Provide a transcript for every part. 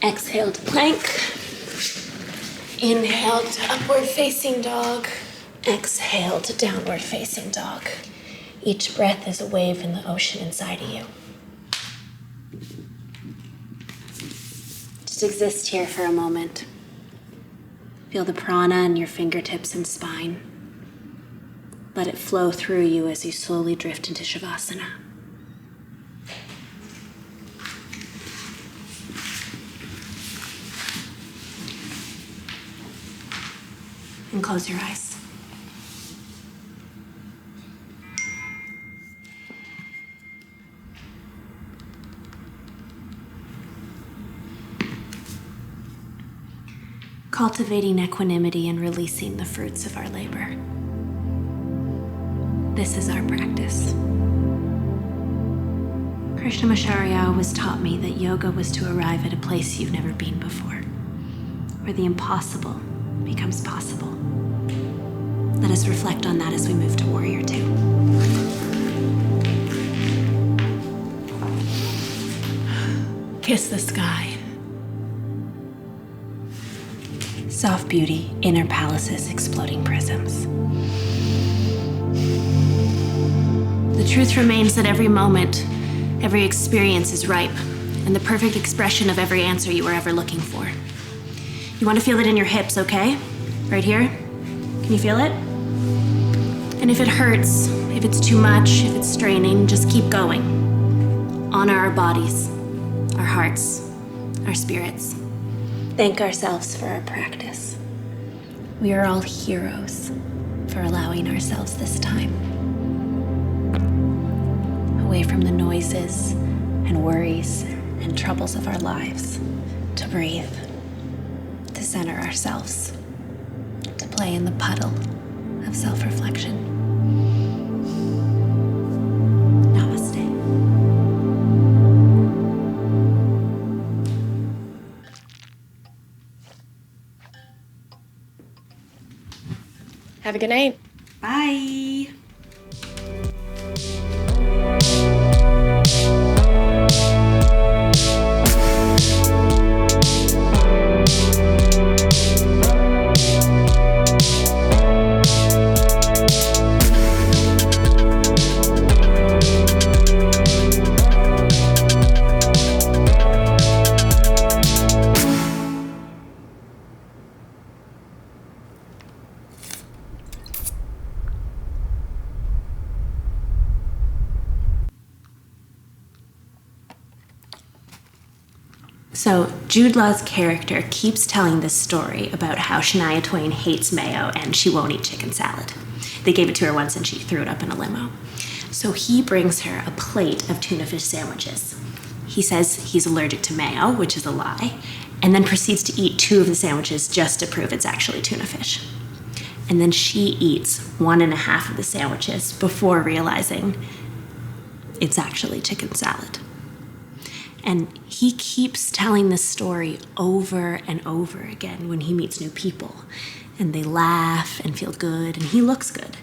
Exhale to plank. Inhale to upward facing dog. Exhale to downward facing dog. Each breath is a wave in the ocean inside of you. Just exist here for a moment. Feel the prana in your fingertips and spine. Let it flow through you as you slowly drift into Shavasana. And close your eyes. Cultivating equanimity and releasing the fruits of our labor. This is our practice. Krishnamacharya was taught me that yoga was to arrive at a place you've never been before, where the impossible becomes possible. Let us reflect on that as we move to Warrior Two. Kiss the sky. Soft beauty, inner palaces, exploding prisms. The truth remains that every moment, every experience is ripe, and the perfect expression of every answer you were ever looking for. You want to feel it in your hips, okay? Right here? Can you feel it? And if it hurts, if it's too much, if it's straining, just keep going. Honor our bodies, our hearts, our spirits. Thank ourselves for our practice. We are all heroes for allowing ourselves this time. Away from the noises and worries and troubles of our lives, to breathe, to center ourselves, to play in the puddle of self-reflection. Namaste. Have a good night. Bye. So Jude Law's character keeps telling this story about how Shania Twain hates mayo and she won't eat chicken salad. They gave it to her once and she threw it up in a limo. So he brings her a plate of tuna fish sandwiches. He says he's allergic to mayo, which is a lie, and then proceeds to eat 2 of the sandwiches just to prove it's actually tuna fish. And then she eats 1.5 of the sandwiches before realizing it's actually chicken salad. And he keeps telling this story over and over again when he meets new people. And they laugh and feel good, and he looks good.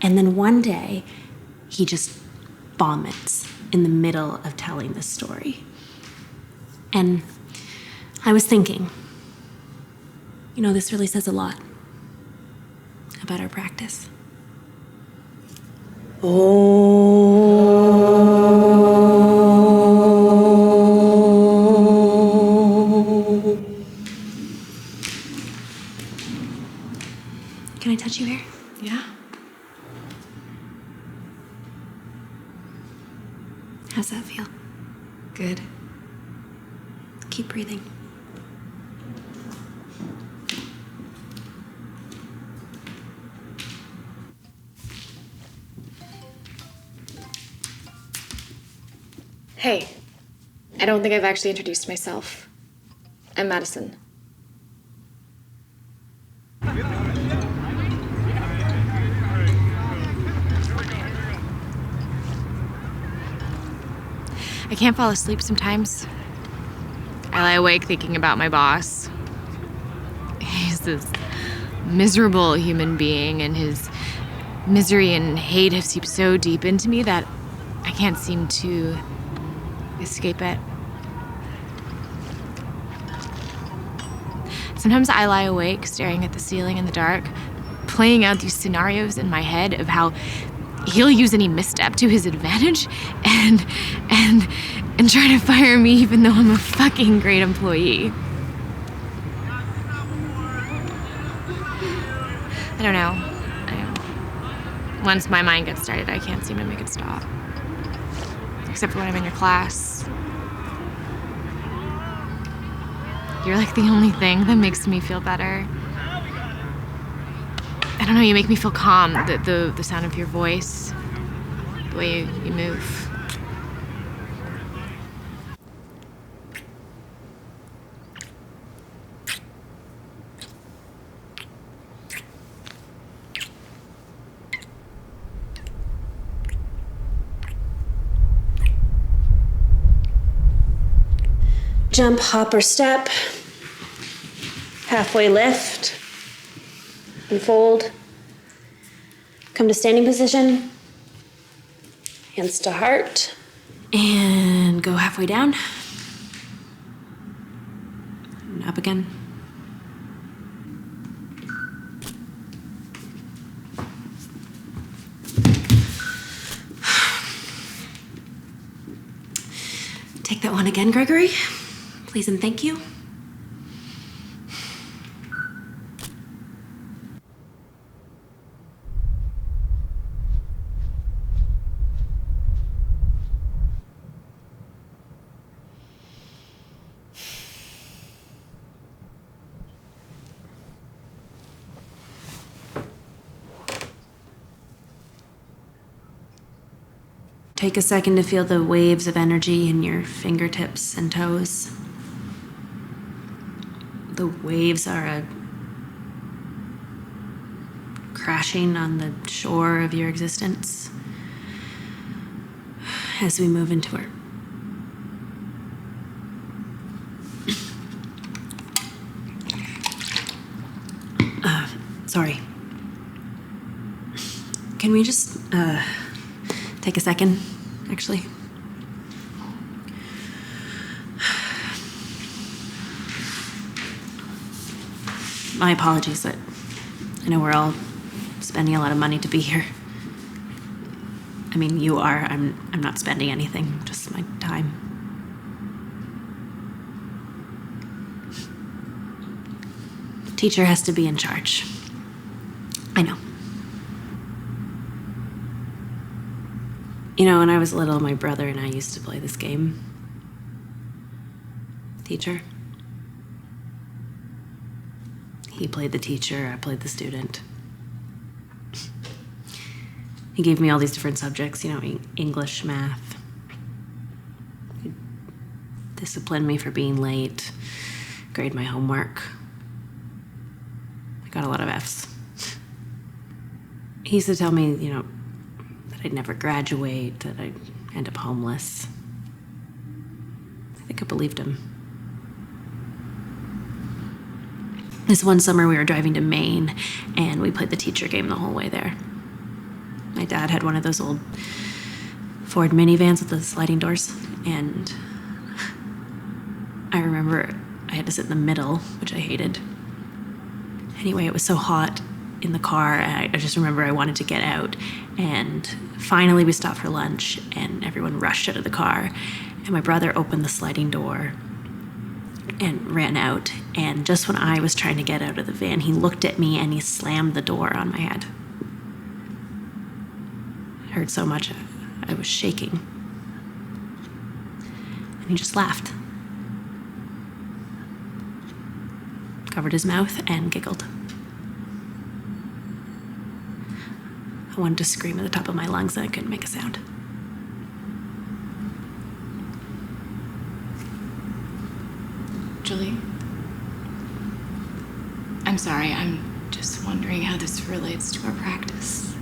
And then one day, he just vomits in the middle of telling this story. And I was thinking, this really says a lot about our practice. Can I touch you here? Yeah. How's that feel? Good. Keep breathing. Hey, I don't think I've actually introduced myself. I'm Madison. I can't fall asleep sometimes. I lie awake thinking about my boss. He's this miserable human being, and his misery and hate have seeped so deep into me that I can't seem to escape it. Sometimes I lie awake staring at the ceiling in the dark, playing out these scenarios in my head of how he'll use any misstep to his advantage and try to fire me even though I'm a fucking great employee. I don't know. Once my mind gets started, I can't seem to make it stop. Except for when I'm in your class. You're like the only thing that makes me feel better. I don't know, you make me feel calm. The sound of your voice, the way you move. Jump, hop, or step. Halfway lift. Unfold. Come to standing position. Hands to heart. And go halfway down. And up again. Take that one again, Gregory. Please and thank you. Take a second to feel the waves of energy in your fingertips and toes. The waves are crashing on the shore of your existence as we move into our sorry. Can we just take a second, actually? My apologies. I know we're all spending a lot of money to be here. I mean, you are. I'm not spending anything, just my time. Teacher has to be in charge. I know. You know, when I was little, my brother and I used to play this game. Teacher. He played the teacher, I played the student. He gave me all these different subjects, you know, English, math. He'd discipline me for being late, grade my homework. I got a lot of Fs. He used to tell me, you know, that I'd never graduate, that I'd end up homeless. I think I believed him. This one summer we were driving to Maine and we played the teacher game the whole way there. My dad had one of those old Ford minivans with the sliding doors, and I remember I had to sit in the middle, which I hated. Anyway, it was so hot in the car, and I just remember I wanted to get out, and finally we stopped for lunch and everyone rushed out of the car, and my brother opened the sliding door and ran out, and just when I was trying to get out of the van, he looked at me and he slammed the door on my head. It hurt so much, I was shaking. And he just laughed. Covered his mouth and giggled. I wanted to scream at the top of my lungs and I couldn't make a sound. Julie, I'm sorry, I'm just wondering how this relates to our practice.